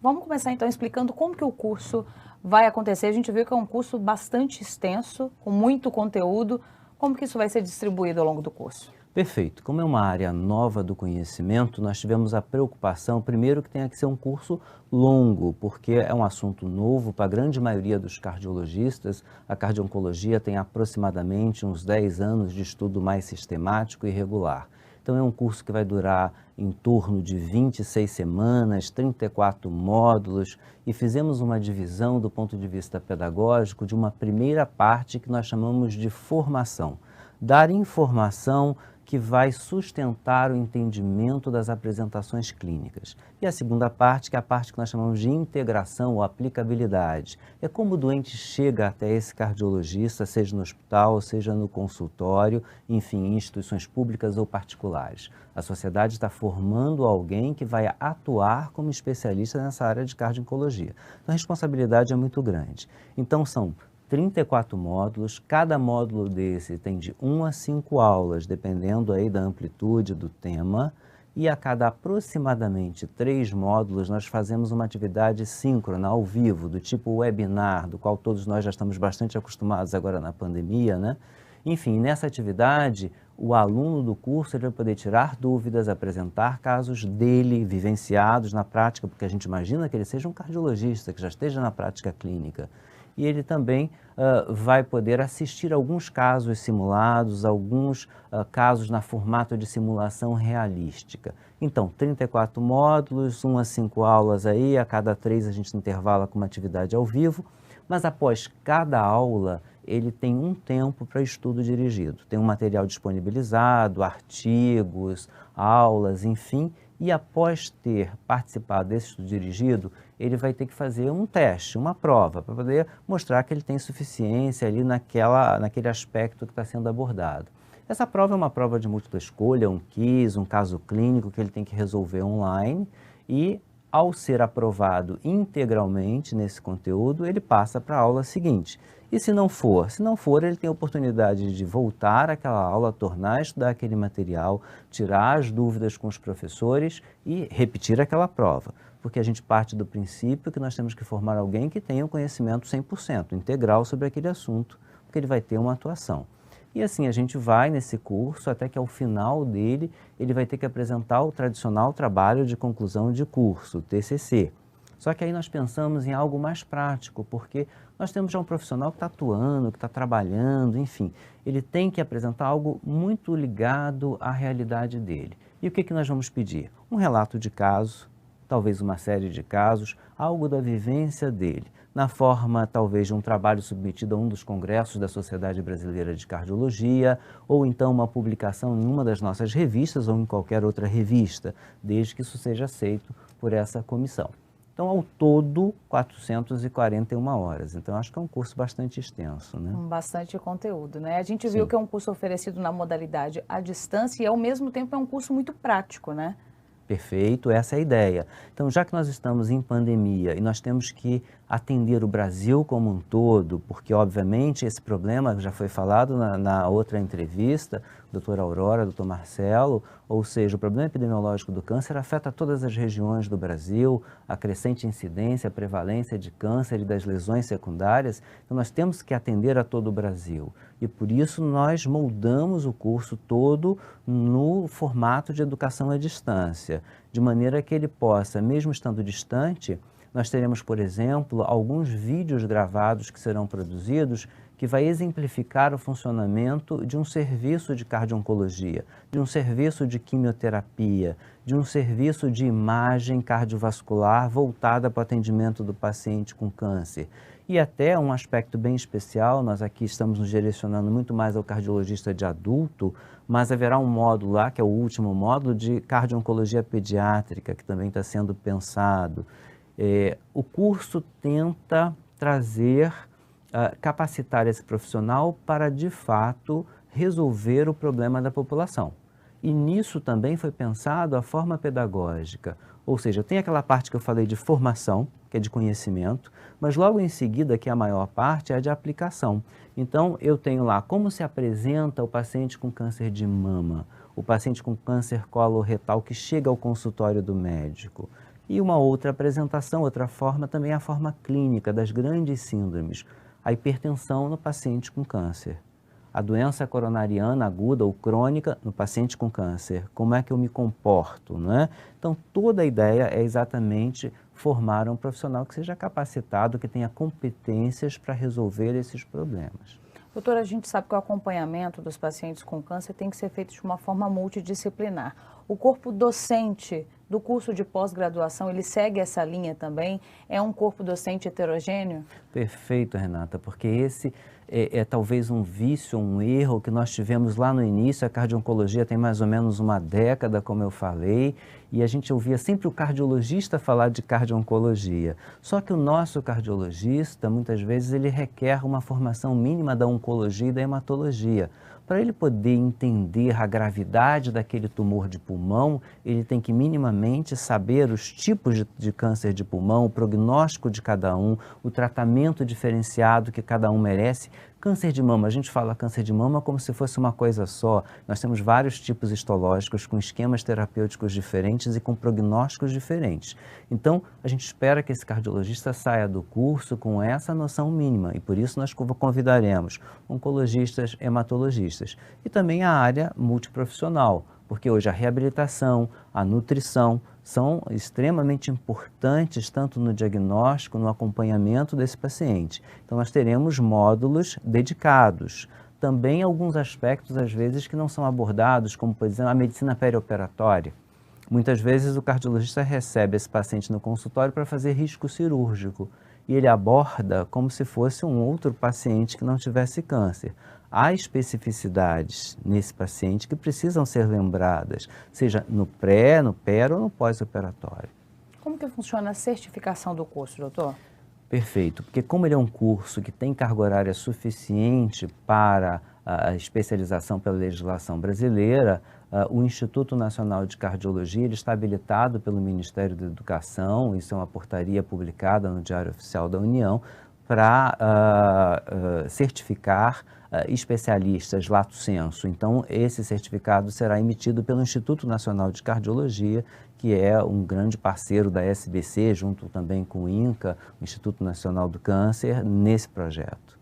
Vamos começar então explicando como que o curso vai acontecer. A gente viu que é um curso bastante extenso, com muito conteúdo. Como que isso vai ser distribuído ao longo do curso? Perfeito. Como é uma área nova do conhecimento, nós tivemos a preocupação, primeiro, que tenha que ser um curso longo, porque é um assunto novo para a grande maioria dos cardiologistas. A cardio-oncologia tem aproximadamente uns 10 anos de estudo mais sistemático e regular. Então, é um curso que vai durar em torno de 26 semanas, 34 módulos, e fizemos uma divisão do ponto de vista pedagógico de uma primeira parte que nós chamamos de formação. Dar informação que vai sustentar o entendimento das apresentações clínicas. E a segunda parte, que é a parte que nós chamamos de integração ou aplicabilidade. É como o doente chega até esse cardiologista, seja no hospital, seja no consultório, enfim, em instituições públicas ou particulares. A sociedade está formando alguém que vai atuar como especialista nessa área de cardio-oncologia. Então, a responsabilidade é muito grande. Então, são 34 módulos, cada módulo desse tem de 1 a 5 aulas, dependendo aí da amplitude do tema, e a cada aproximadamente 3 módulos nós fazemos uma atividade síncrona, ao vivo, do tipo webinar, do qual todos nós já estamos bastante acostumados agora na pandemia, né? Enfim, nessa atividade, o aluno do curso ele vai poder tirar dúvidas, apresentar casos dele vivenciados na prática, porque a gente imagina que ele seja um cardiologista, que já esteja na prática clínica. E ele também vai poder assistir alguns casos simulados, alguns casos na formato de simulação realística. Então, 34 módulos, 1 a 5 aulas aí, a cada 3 a gente intervala com uma atividade ao vivo, mas após cada aula ele tem um tempo para estudo dirigido. Tem um material disponibilizado, artigos, aulas, enfim, e após ter participado desse estudo dirigido, ele vai ter que fazer um teste, uma prova, para poder mostrar que ele tem suficiência ali naquele aspecto que está sendo abordado. Essa prova é uma prova de múltipla escolha, um quiz, um caso clínico que ele tem que resolver online e, ao ser aprovado integralmente nesse conteúdo, ele passa para a aula seguinte. E se não for, ele tem a oportunidade de voltar àquela aula, tornar a estudar aquele material, tirar as dúvidas com os professores e repetir aquela prova. Porque a gente parte do princípio que nós temos que formar alguém que tenha o conhecimento 100%, integral sobre aquele assunto, porque ele vai ter uma atuação. E assim a gente vai nesse curso até que ao final dele ele vai ter que apresentar o tradicional trabalho de conclusão de curso, o TCC. Só que aí nós pensamos em algo mais prático, porque nós temos já um profissional que está atuando, que está trabalhando, enfim, ele tem que apresentar algo muito ligado à realidade dele. E o que nós vamos pedir? Um relato de caso, talvez uma série de casos, algo da vivência dele, na forma talvez de um trabalho submetido a um dos congressos da Sociedade Brasileira de Cardiologia, ou então uma publicação em uma das nossas revistas ou em qualquer outra revista, desde que isso seja aceito por essa comissão. Então, ao todo, 441 horas. Então, acho que é um curso bastante extenso, né? Bastante conteúdo, né? A gente viu Sim. que é um curso oferecido na modalidade à distância e, ao mesmo tempo, é um curso muito prático, né? Perfeito, essa é a ideia. Então, já que nós estamos em pandemia e nós temos que atender o Brasil como um todo, porque, obviamente, esse problema já foi falado na outra entrevista, doutora Aurora, doutor Marcelo, ou seja, o problema epidemiológico do câncer afeta todas as regiões do Brasil, a crescente incidência, a prevalência de câncer e das lesões secundárias, então nós temos que atender a todo o Brasil. E por isso nós moldamos o curso todo no formato de educação à distância, de maneira que ele possa, mesmo estando distante, nós teremos, por exemplo, alguns vídeos gravados que serão produzidos que vai exemplificar o funcionamento de um serviço de cardio-oncologia, de um serviço de quimioterapia, de um serviço de imagem cardiovascular voltada para o atendimento do paciente com câncer. E até um aspecto bem especial, nós aqui estamos nos direcionando muito mais ao cardiologista de adulto, mas haverá um módulo lá, que é o último módulo, de cardio-oncologia pediátrica, que também está sendo pensado. O curso tenta trazer, capacitar esse profissional para, de fato, resolver o problema da população. E nisso também foi pensado a forma pedagógica, ou seja, tem aquela parte que eu falei de formação, que é de conhecimento, mas logo em seguida, que é a maior parte, é a de aplicação. Então, eu tenho lá como se apresenta o paciente com câncer de mama, o paciente com câncer coloretal que chega ao consultório do médico. E uma outra apresentação, outra forma, também é a forma clínica das grandes síndromes. A hipertensão no paciente com câncer. A doença coronariana aguda ou crônica no paciente com câncer. Como é que eu me comporto, não é? Então, toda a ideia é exatamente formar um profissional que seja capacitado, que tenha competências para resolver esses problemas. Doutora, a gente sabe que o acompanhamento dos pacientes com câncer tem que ser feito de uma forma multidisciplinar. O corpo docente do curso de pós-graduação, ele segue essa linha também? É um corpo docente heterogêneo? Perfeito, Renata, porque esse é talvez um vício, um erro que nós tivemos lá no início. A cardio-oncologia tem mais ou menos uma década, como eu falei, e a gente ouvia sempre o cardiologista falar de cardio-oncologia. Só que o nosso cardiologista, muitas vezes, ele requer uma formação mínima da oncologia e da hematologia. Para ele poder entender a gravidade daquele tumor de pulmão, ele tem que minimamente saber os tipos de câncer de pulmão, o prognóstico de cada um, o tratamento diferenciado que cada um merece. Câncer de mama, a gente fala câncer de mama como se fosse uma coisa só. Nós temos vários tipos histológicos com esquemas terapêuticos diferentes e com prognósticos diferentes. Então, a gente espera que esse cardiologista saia do curso com essa noção mínima e por isso nós convidaremos oncologistas, hematologistas e também a área multiprofissional, porque hoje a reabilitação, a nutrição são extremamente importantes tanto no diagnóstico, no acompanhamento desse paciente. Então nós teremos módulos dedicados. Também alguns aspectos, às vezes, que não são abordados, como, por exemplo, a medicina perioperatória. Muitas vezes o cardiologista recebe esse paciente no consultório para fazer risco cirúrgico e ele aborda como se fosse um outro paciente que não tivesse câncer. Há especificidades nesse paciente que precisam ser lembradas, seja no pré, no peri ou no pós-operatório. Como que funciona a certificação do curso, doutor? Perfeito, porque como ele é um curso que tem carga horária suficiente para a especialização pela legislação brasileira, o Instituto Nacional de Cardiologia ele está habilitado pelo Ministério da Educação, isso é uma portaria publicada no Diário Oficial da União, para certificar especialistas lato sensu. Então, esse certificado será emitido pelo Instituto Nacional de Cardiologia, que é um grande parceiro da SBC, junto também com o INCA, o Instituto Nacional do Câncer, nesse projeto.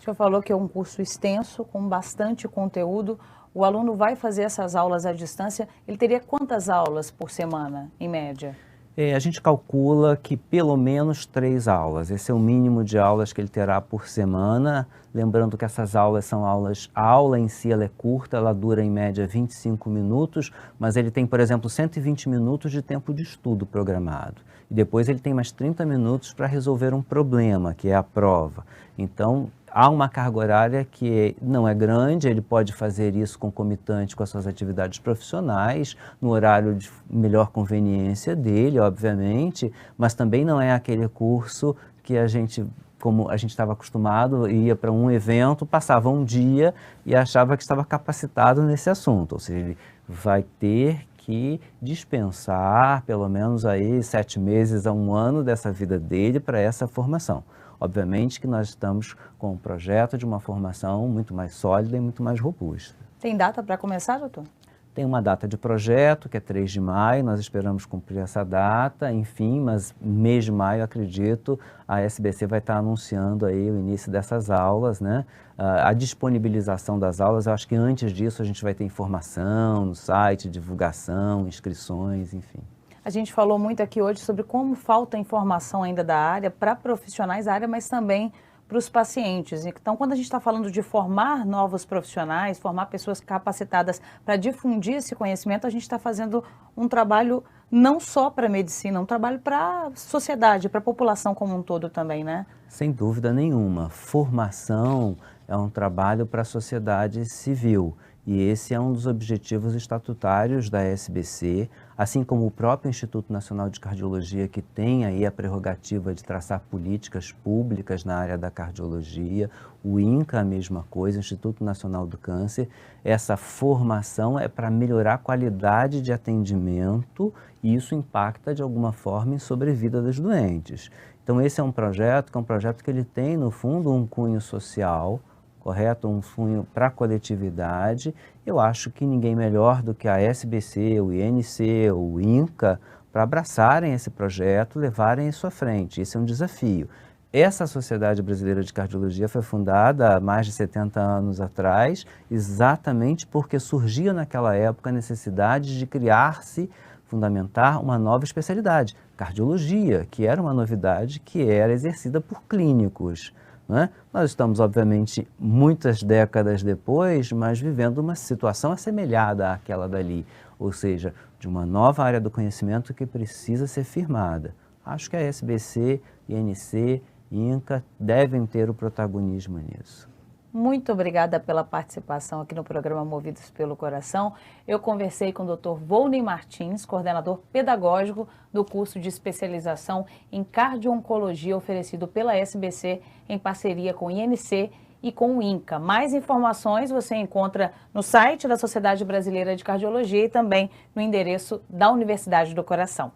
O senhor falou que é um curso extenso, com bastante conteúdo. O aluno vai fazer essas aulas à distância. Ele teria quantas aulas por semana, em média? A gente calcula que pelo menos 3 aulas. Esse é o mínimo de aulas que ele terá por semana. Lembrando que essas aulas são aulas... A aula em si ela é curta, ela dura em média 25 minutos, mas ele tem, por exemplo, 120 minutos de tempo de estudo programado. E depois ele tem mais 30 minutos para resolver um problema, que é a prova. Então, há uma carga horária que não é grande, ele pode fazer isso concomitante com as suas atividades profissionais, no horário de melhor conveniência dele, obviamente, mas também não é aquele curso que a gente, como a gente estava acostumado, ia para um evento, passava um dia e achava que estava capacitado nesse assunto, ou seja, ele vai ter que dispensar pelo menos aí 7 meses a 1 ano dessa vida dele para essa formação. Obviamente que nós estamos com um projeto de uma formação muito mais sólida e muito mais robusta. Tem data para começar, doutor? Tem uma data de projeto, que é 3 de maio, nós esperamos cumprir essa data, enfim, mas mês de maio, acredito, a SBC vai estar anunciando aí o início dessas aulas, né? A disponibilização das aulas, eu acho que antes disso a gente vai ter informação no site, divulgação, inscrições, enfim. A gente falou muito aqui hoje sobre como falta informação ainda da área para profissionais da área, mas também para os pacientes. Então, quando a gente está falando de formar novos profissionais, formar pessoas capacitadas para difundir esse conhecimento, a gente está fazendo um trabalho não só para a medicina, um trabalho para a sociedade, para a população como um todo também, né? Sem dúvida nenhuma. Formação é um trabalho para a sociedade civil. E esse é um dos objetivos estatutários da SBC, assim como o próprio Instituto Nacional de Cardiologia, que tem aí a prerrogativa de traçar políticas públicas na área da cardiologia, o INCA a mesma coisa, o Instituto Nacional do Câncer. Essa formação é para melhorar a qualidade de atendimento e isso impacta de alguma forma em sobrevida dos doentes. Então esse é um projeto que ele tem no fundo um cunho social, correto? Um cunho para a coletividade. Eu acho que ninguém melhor do que a SBC, o INC, o INCA, para abraçarem esse projeto, levarem isso à frente. Esse é um desafio. Essa Sociedade Brasileira de Cardiologia foi fundada há mais de 70 anos atrás, exatamente porque surgia naquela época a necessidade de criar-se, fundamentar uma nova especialidade, cardiologia, que era uma novidade que era exercida por clínicos. Né? Nós estamos, obviamente, muitas décadas depois, mas vivendo uma situação assemelhada àquela dali, ou seja, de uma nova área do conhecimento que precisa ser firmada. Acho que a SBC, INC, INCA devem ter o protagonismo nisso. Muito obrigada pela participação aqui no programa Movidos pelo Coração. Eu conversei com o Dr. Volney Martins, coordenador pedagógico do curso de especialização em cardio-oncologia oferecido pela SBC em parceria com o INC e com o INCA. Mais informações você encontra no site da Sociedade Brasileira de Cardiologia e também no endereço da Universidade do Coração.